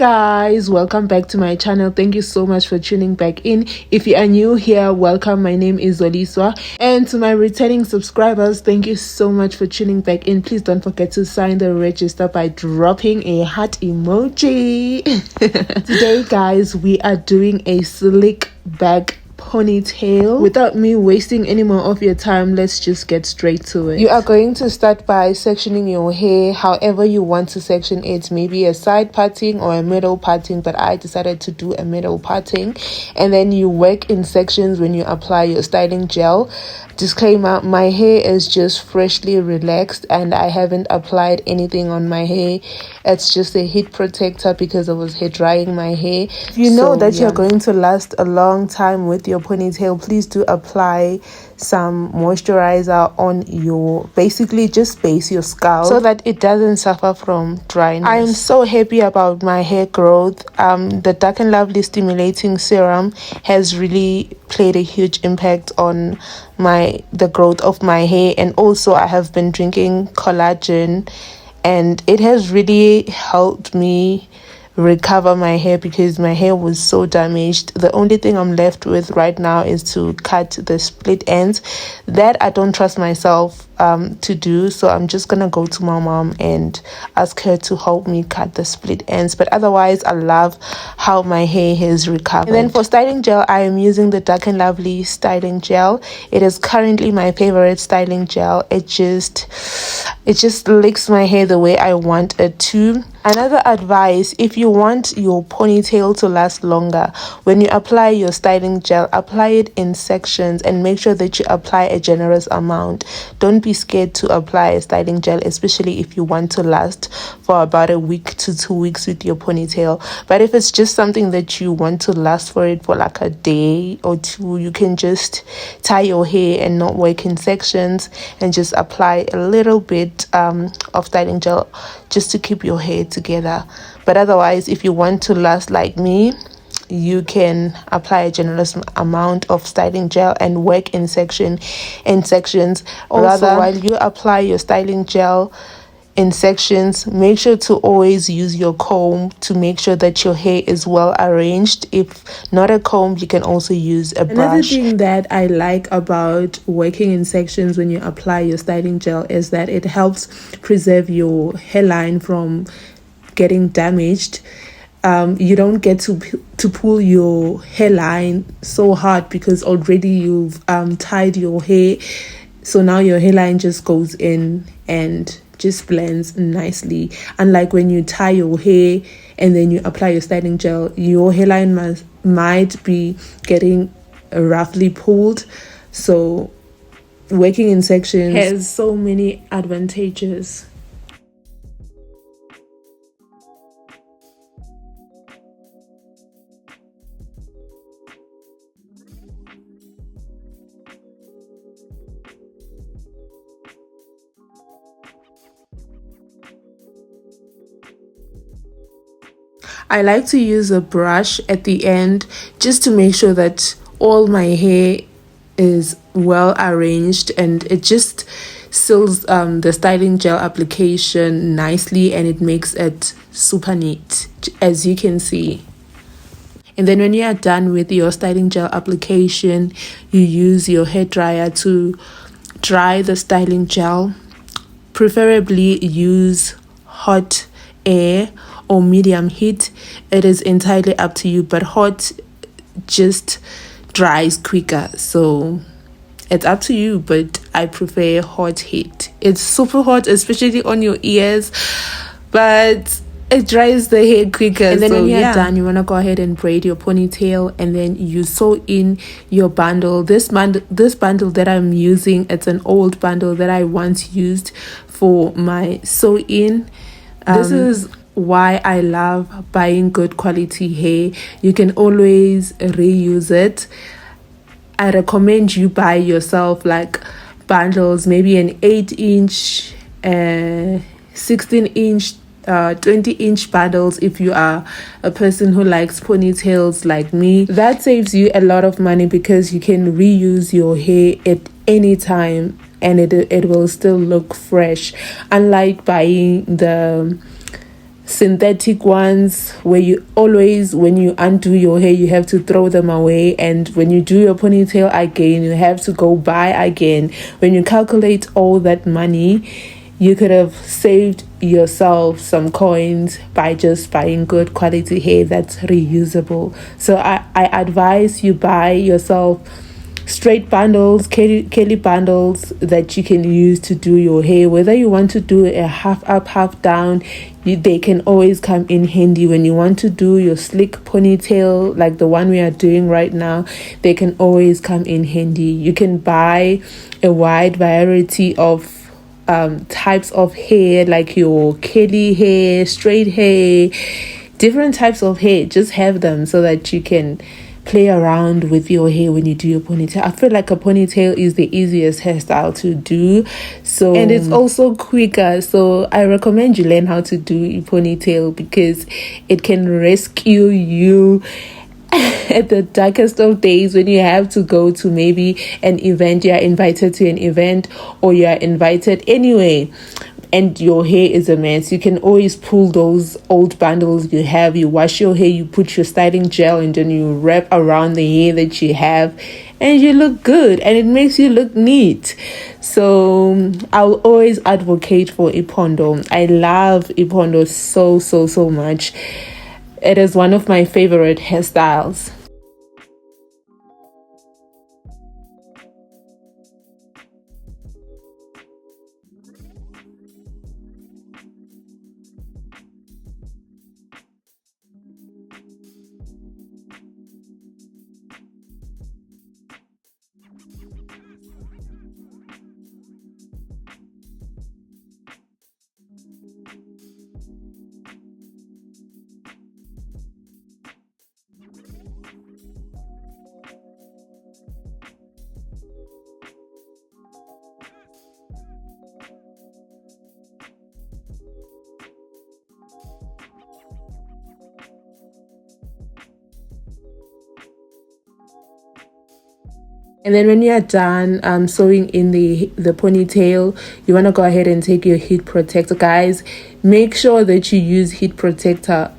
Guys, welcome back to my channel. Thank you so much for tuning back in. If you are new here, welcome. My name is Zoliswa, and to my returning subscribers, thank you so much for tuning back in. Please don't forget to sign the register by dropping a heart emoji. Today guys, we are doing a slick back ponytail. Without me wasting any more of your time, let's just get straight to it. You are going to start by sectioning your hair however you want to section it, maybe a side parting or a middle parting, but I decided to do a middle parting. And then you work in sections when you apply your styling gel. Disclaimer, my hair is just freshly relaxed and I haven't applied anything on my hair. It's just a heat protector because I was hair drying my hair. If you know that you're going to last a long time with your ponytail, please do apply some moisturizer on your, basically just base your scalp so that it doesn't suffer from dryness. I am so happy about my hair growth. The Dark and Lovely stimulating serum has really played a huge impact on the growth of my hair, and also I have been drinking collagen and it has really helped me recover my hair because my hair was so damaged. The only thing I'm left with right now is to cut the split ends. That I don't trust myself to do, so I'm just gonna go to my mom and ask her to help me cut the split ends. But otherwise, I love how my hair has recovered. And then for styling gel, I am using the Dark and Lovely styling gel. It is currently my favorite styling gel. It just licks my hair the way I want it to. Another advice, if you want your ponytail to last longer, when you apply your styling gel, apply it in sections and make sure that you apply a generous amount. Don't be scared to apply a styling gel, especially if you want to last for about a week to 2 weeks with your ponytail. But if it's just something that you want to last for it for like a day or two, you can just tie your hair and not work in sections and just apply a little bit of styling gel just to keep your hair together. But otherwise, if you want to last like me, you can apply a generous amount of styling gel and work in sections. Also, while you apply your styling gel in sections, make sure to always use your comb to make sure that your hair is well arranged. If not a comb, you can also use a brush. Another thing that I like about working in sections when you apply your styling gel is that it helps preserve your hairline from getting damaged. You don't get to pull your hairline so hard because already you've tied your hair, so now your hairline just goes in and just blends nicely. Unlike when you tie your hair and then you apply your styling gel, your hairline might be getting roughly pulled. So working in sections has so many advantages. I like to use a brush at the end just to make sure that all my hair is well arranged and it just seals the styling gel application nicely and it makes it super neat, as you can see. And then when you are done with your styling gel application, you use your hair dryer to dry the styling gel. Preferably use hot air or medium heat. It is entirely up to you, but hot just dries quicker, so it's up to you, but I prefer hot heat. It's super hot, especially on your ears, but it dries the hair quicker. And then when you're done, you want to go ahead and braid your ponytail, and then you sew in your bundle. This bundle that I'm using, it's an old bundle that I once used for my sew in. This is why I love buying good quality hair. You can always reuse it. I recommend you buy yourself like bundles, maybe an 8-inch, 16-inch, 20-inch bundles if you are a person who likes ponytails like me. That saves you a lot of money because you can reuse your hair at any time and it will still look fresh, unlike buying the synthetic ones where you always, when you undo your hair, you have to throw them away, and when you do your ponytail again, you have to go buy again. When you calculate all that money, you could have saved yourself some coins by just buying good quality hair that's reusable. So I advise you buy yourself straight bundles, Kelly bundles that you can use to do your hair. Whether you want to do a half up, half down, they can always come in handy. When you want to do your slick ponytail like the one we are doing right now, they can always come in handy. You can buy a wide variety of types of hair, like your curly hair, straight hair, different types of hair. Just have them so that you can play around with your hair when you do your ponytail. I feel like a ponytail is the easiest hairstyle to do, so, and it's also quicker. So I recommend you learn how to do a ponytail because it can rescue you at the darkest of days when you have to go to maybe an event, you are invited to an event, or you are invited anyway and your hair is a mess. You can always pull those old bundles you have, you wash your hair, you put your styling gel, and then you wrap around the hair that you have, and you look good, and it makes you look neat. So I'll always advocate for ipondo. I love ipondo so much. It is one of my favorite hairstyles. And then when you are done sewing in the ponytail, you want to go ahead and take your heat protector. Guys, make sure that you use heat protector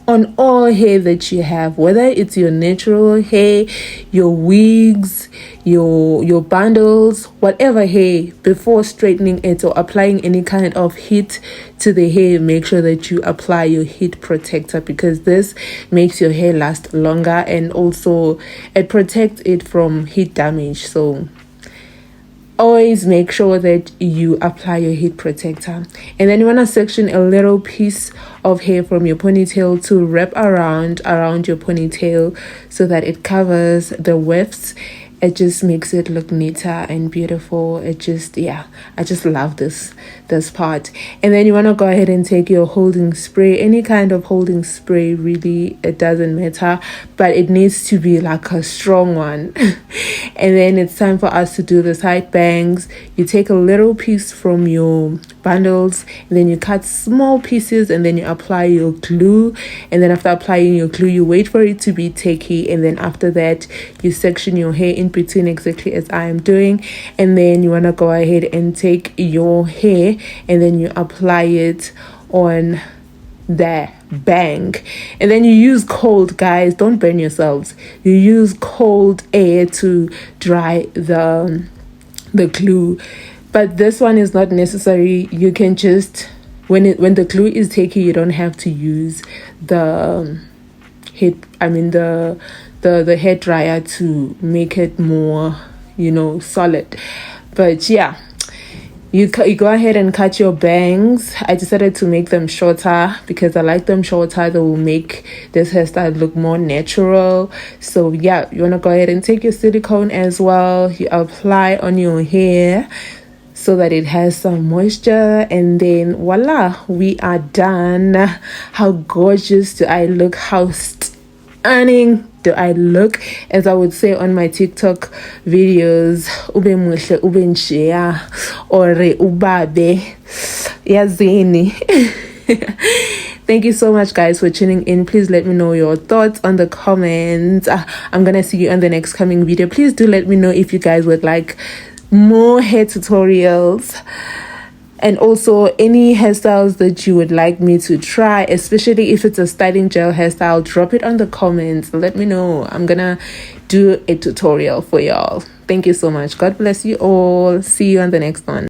on all hair that you have, whether it's your natural hair, your wigs, your bundles, whatever hair. Before straightening it or applying any kind of heat to the hair, make sure that you apply your heat protector, because this makes your hair last longer, and also it protects it from heat damage. So always make sure that you apply your heat protector. And then you want to section a little piece of hair from your ponytail to wrap around your ponytail so that it covers the wefts. It just makes it look neater and beautiful. It just, yeah, I just love this part. And then you want to go ahead and take your holding spray, any kind of holding spray, really, it doesn't matter, but it needs to be like a strong one. And then it's time for us to do the side bangs. You take a little piece from your bundles, and then you cut small pieces, and then you apply your glue. And then after applying your glue, you wait for it to be tacky, and then after that you section your hair in between, exactly as I am doing. And then you want to go ahead and take your hair and then you apply it on the bang, and then you use cold, guys, don't burn yourselves. You use cold air to dry the glue, but this one is not necessary. You can just, when the glue is tacky, you don't have to use the the hair dryer to make it more, solid. But yeah, you go ahead and cut your bangs. I decided to make them shorter because I like them shorter. They will make this hairstyle look more natural. So yeah, you want to go ahead and take your silicone as well. You apply on your hair so that it has some moisture, and then voila, we are done. How gorgeous do I look? How stunning do I look? As I would say on my TikTok videos, ube muhle, ube njeya, or ubabe yazini. Thank you so much, guys, for tuning in. Please let me know your thoughts on the comments. I'm gonna see you on the next coming video. Please do let me know if you guys would like more hair tutorials. And also any hairstyles that you would like me to try, especially if it's a styling gel hairstyle, drop it on the comments. Let me know. I'm gonna do a tutorial for y'all. Thank you so much. God bless you all. See you on the next one.